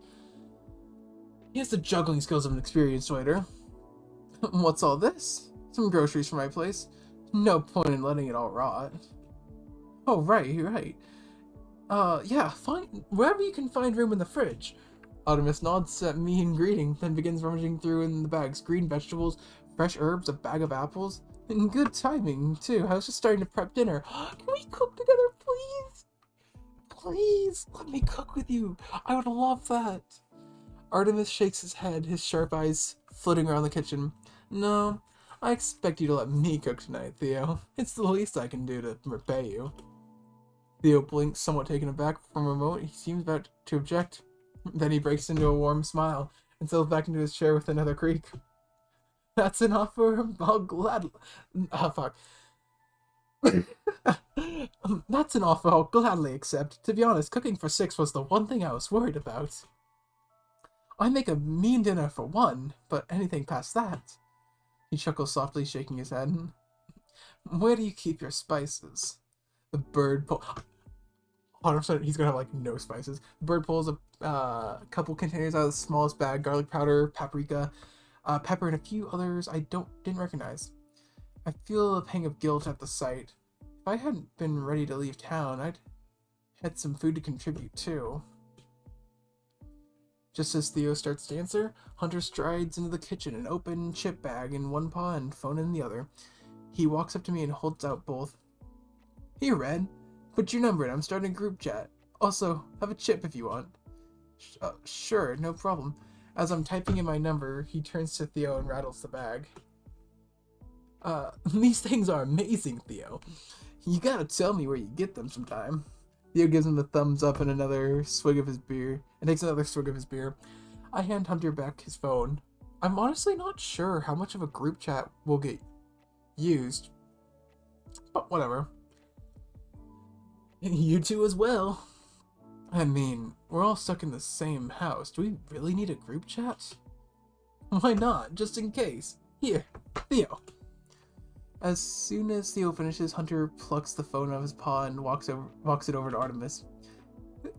He has the juggling skills of an experienced waiter. What's all this? Some groceries for my place. No point in letting it all rot. Oh, right. Yeah, find wherever you can find room in the fridge. Artemis nods at me in greeting, then begins rummaging through in the bags. Green vegetables, fresh herbs, a bag of apples. And good timing, too. I was just starting to prep dinner. Can we cook together, please? Please, let me cook with you. I would love that. Artemis shakes his head, his sharp eyes flitting around the kitchen. No, I expect you to let me cook tonight, Theo. It's the least I can do to repay you. Theo blinks, somewhat taken aback. For a moment, he seems about to object. Then he breaks into a warm smile and settles back into his chair with another creak. That's an offer I'll gladly... Oh, fuck. That's an offer I'll gladly accept. To be honest, cooking for 6 was the one thing I was worried about. I make a mean dinner for 1, but anything past that... He chuckles softly, shaking his head. Where do you keep your spices? The bird pull... All of a sudden, he's gonna have, like, no spices. The bird pulls a couple containers out of the smallest bag. Garlic powder, paprika, pepper, and a few others I didn't recognize. I feel a pang of guilt at the sight. If I hadn't been ready to leave town, I'd had some food to contribute, too. Just as Theo starts to answer, Hunter strides into the kitchen, an open chip bag in one paw and phone in the other. He walks up to me and holds out both. Here, Red. Put your number in, I'm starting a group chat. Also, have a chip if you want. Sure, no problem. As I'm typing in my number, he turns to Theo and rattles the bag. These things are amazing, Theo. You gotta tell me where you get them sometime. Theo gives him a thumbs up and another swig of his beer, and takes another swig of his beer. I hand Hunter back his phone. I'm honestly not sure how much of a group chat will get used, but whatever. You two as well. I mean, we're all stuck in the same house. Do we really need a group chat? Why not? Just in case. Here, Theo. As soon as Theo finishes, Hunter plucks the phone out of his paw and walks it over to Artemis.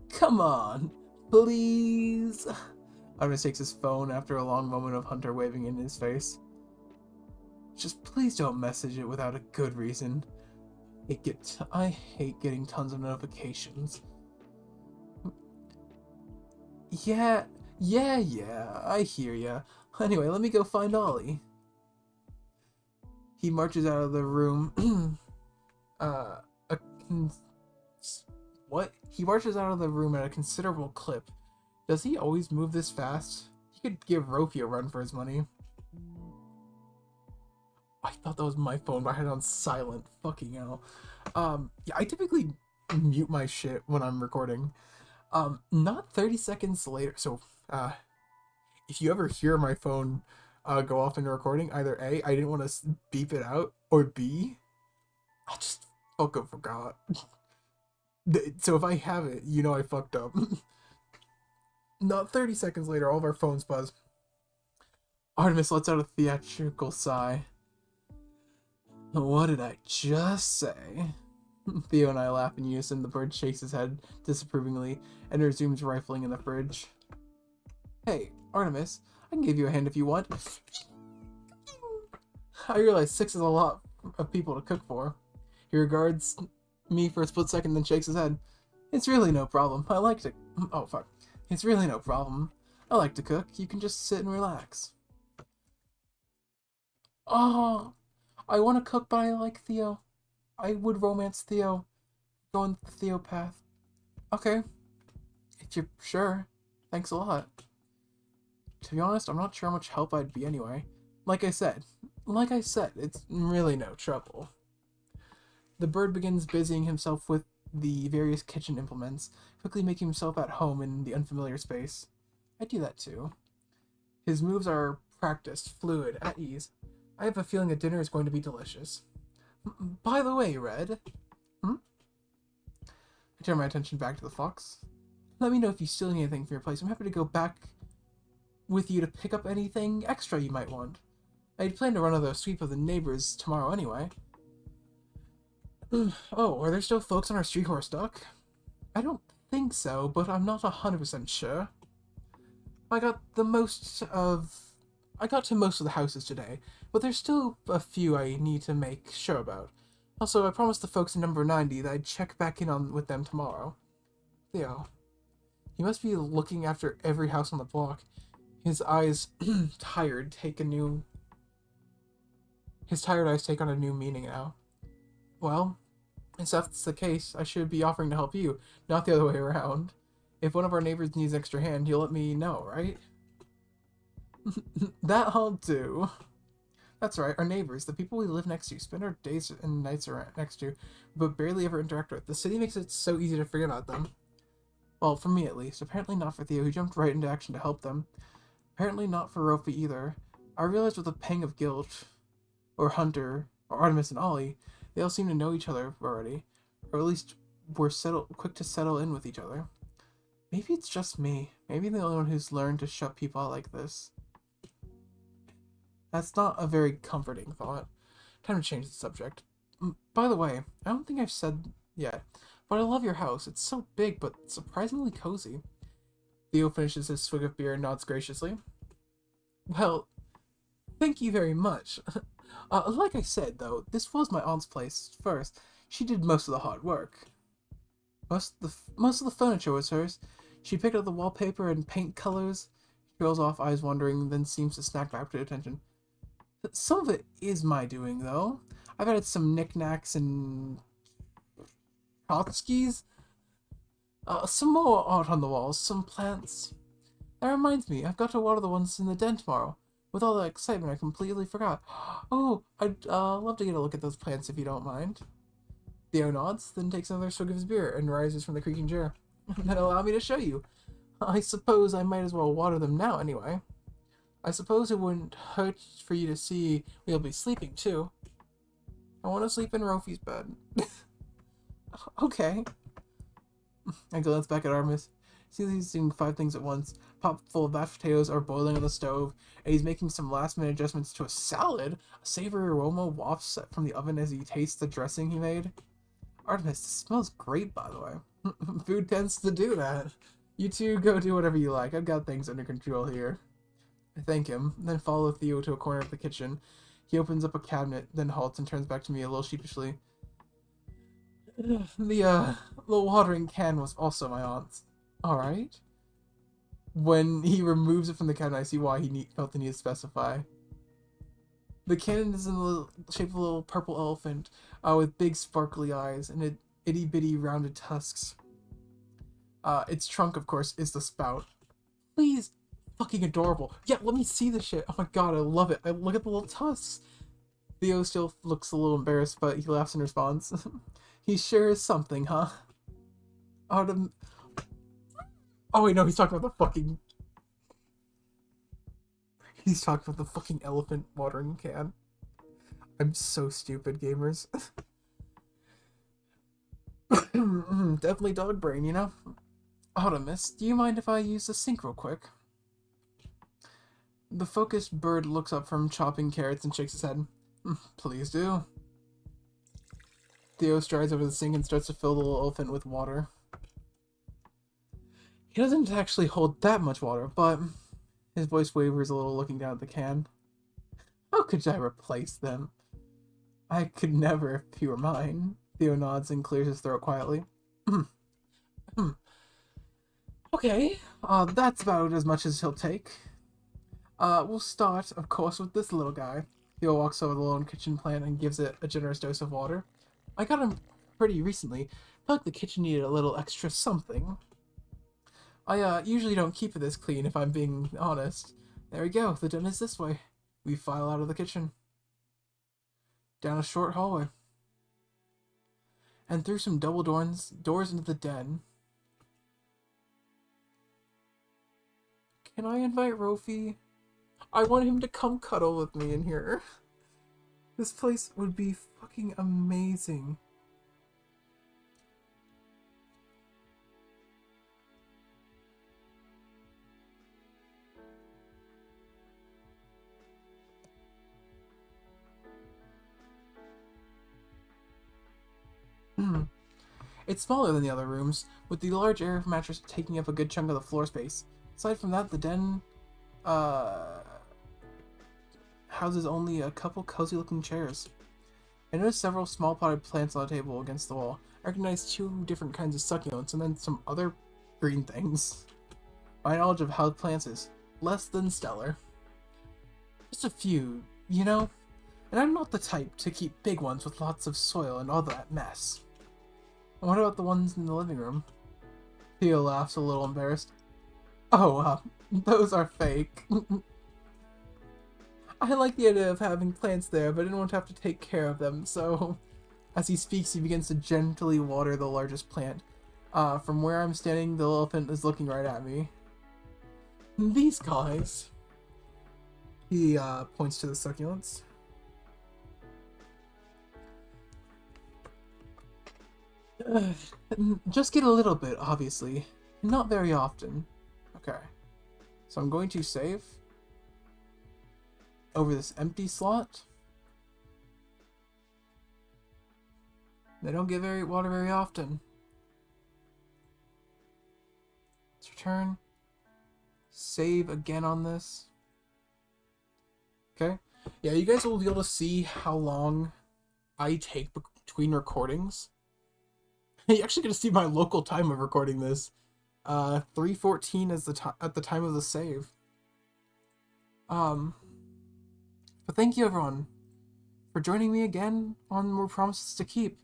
Come on, please. Artemis takes his phone after a long moment of Hunter waving in his face. Just please don't message it without a good reason. I hate getting tons of notifications. Yeah, I hear ya. Anyway, let me go find Ollie. He marches out of the room. What? He marches out of the room at a considerable clip. Does he always move this fast? He could give Rofi a run for his money. I thought that was my phone, but I had it on silent. Fucking hell. Yeah, I typically mute my shit when I'm recording. Not 30 seconds later. So, if you ever hear my phone go off in a recording, either A, I didn't want to beep it out, or B, I just fucking forgot. So if I have it, you know I fucked up. Not 30 seconds later, all of our phones buzz. Artemis lets out a theatrical sigh. What did I just say? Theo and I laugh in unison. The bird shakes his head disapprovingly and resumes rifling in the fridge. Hey, Artemis, I can give you a hand if you want. I realize 6 is a lot of people to cook for. He regards me for a split second, then shakes his head. It's really no problem. I like to... Oh, fuck. It's really no problem. I like to cook. You can just sit and relax. Oh, I want to cook, but I like Theo. I would romance Theo. Go on the Theo path. Okay. If you're sure. Thanks a lot. To be honest, I'm not sure how much help I'd be anyway. Like I said, it's really no trouble. The bird begins busying himself with the various kitchen implements, quickly making himself at home in the unfamiliar space. I do that too. His moves are practiced, fluid, at ease. I have a feeling that dinner is going to be delicious. By the way, Red. I turn my attention back to the fox. Let me know if you steal anything from your place. I'm happy to go back with you to pick up anything extra you might want. I'd planned to run another sweep of the neighbors tomorrow anyway. Oh, are there still folks on our street who are stuck? I don't think so, but I'm not 100% sure. I got to most of the houses today, but there's still a few I need to make sure about. Also, I promised the folks in number 90 that I'd check back in with them tomorrow. Theo. He must be looking after every house on the block. His eyes His tired eyes take on a new meaning now. Well, if that's the case, I should be offering to help you, not the other way around. If one of our neighbors needs an extra hand, you'll let me know, right? That I'll do. That's right, our neighbors, the people we live next to, spend our days and nights around next to, but barely ever interact with. The city makes it so easy to forget about them. Well, for me at least. Apparently not for Theo, who jumped right into action to help them. Apparently not for Rofi either. I realized with a pang of guilt, or Hunter, or Artemis and Ollie, they all seem to know each other already, or at least were quick to settle in with each other. Maybe it's just me. Maybe I'm the only one who's learned to shut people out like this. That's not a very comforting thought. Time to change the subject. By the way, I don't think I've said yet, but I love your house. It's so big, but surprisingly cozy. Theo finishes his swig of beer and nods graciously. Well, thank you very much. Like I said, though, this was my aunt's place first. She did most of the hard work. Most of the furniture was hers. She picked up the wallpaper and paint colors. She rolls off, eyes wandering, then seems to snap back to attention. Some of it is my doing, though. I've added some knickknacks and Hotskis? Some more art on the walls, some plants. That reminds me, I've got to water the ones in the den tomorrow. With all the excitement, I completely forgot. Oh, I'd love to get a look at those plants if you don't mind. Theo nods, then takes another swig of his beer and rises from the creaking chair. Then allow me to show you. I suppose I might as well water them now anyway. I suppose it wouldn't hurt for you to see we'll be sleeping too. I want to sleep in Rofi's bed. Okay. I glance back at Artemis. He's doing 5 things at once. Pot full of mashed potatoes are boiling on the stove, and he's making some last-minute adjustments to a salad. A savory aroma wafts from the oven as he tastes the dressing he made. Artemis, this smells great, by the way. Food tends to do that. You two go do whatever you like. I've got things under control here. I thank him, then follow Theo to a corner of the kitchen. He opens up a cabinet, then halts and turns back to me a little sheepishly. The watering can was also my aunt's. Alright. When he removes it from the cabinet, I see why he felt the need to specify. The can is in the shape of a little purple elephant, with big sparkly eyes and itty-bitty rounded tusks. Its trunk, of course, is the spout. Please, fucking adorable. Yeah, let me see the shit. Oh my god, I love it. Look at the little tusks. Theo still looks a little embarrassed, but he laughs in response. He sure is something, huh? Oh wait, no, he's talking about the fucking... He's talking about the fucking elephant watering can. I'm so stupid, gamers. Definitely dog brain, you know? Artemis, do you mind if I use the sink real quick? The focused bird looks up from chopping carrots and shakes his head. Please do. Theo strides over the sink and starts to fill the little elephant with water. He doesn't actually hold that much water, but his voice wavers a little looking down at the can. How could I replace them? I could never if he were mine. Theo nods and clears his throat quietly. Okay, that's about as much as he'll take. We'll start, of course, with this little guy. Theo walks over the lone kitchen plant and gives it a generous dose of water. I got him pretty recently. Felt like the kitchen needed a little extra something. I usually don't keep it this clean if I'm being honest. There we go, the den is this way. We file out of the kitchen. Down a short hallway. And through some double doors into the den. Can I invite Rofi? I want him to come cuddle with me in here. This place would be fucking amazing. It's smaller than the other rooms, with the large air mattress taking up a good chunk of the floor space. Aside from that, the den houses only a couple cozy-looking chairs. I noticed several small potted plants on the table against the wall. I recognized 2 different kinds of succulents and then some other green things. My knowledge of how plants is less than stellar. Just a few, you know? And I'm not the type to keep big ones with lots of soil and all that mess. And what about the ones in the living room? Theo laughs a little embarrassed. Oh, those are fake. I like the idea of having plants there, but I didn't want to have to take care of them, so... As he speaks, he begins to gently water the largest plant. From where I'm standing, the elephant is looking right at me. These guys... He, points to the succulents. Just get a little bit, obviously. Not very often. Okay. So I'm going to save over this empty slot. They don't get water very often. Let's return. Save again on this. Okay. Yeah, you guys will be able to see how long I take between recordings. You're actually going to see my local time of recording this. 3:14 is at the time of the save. But thank you everyone for joining me again on More Promises to Keep.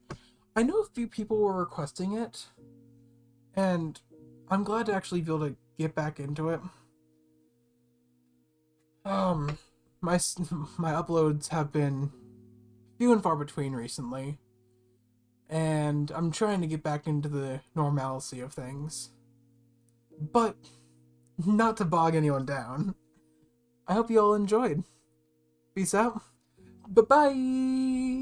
I know a few people were requesting it, and I'm glad to actually be able to get back into it. Um, my my uploads have been few and far between recently, and I'm trying to get back into the normalcy of things. But not to bog anyone down. I hope you all enjoyed. Peace out. Bye bye.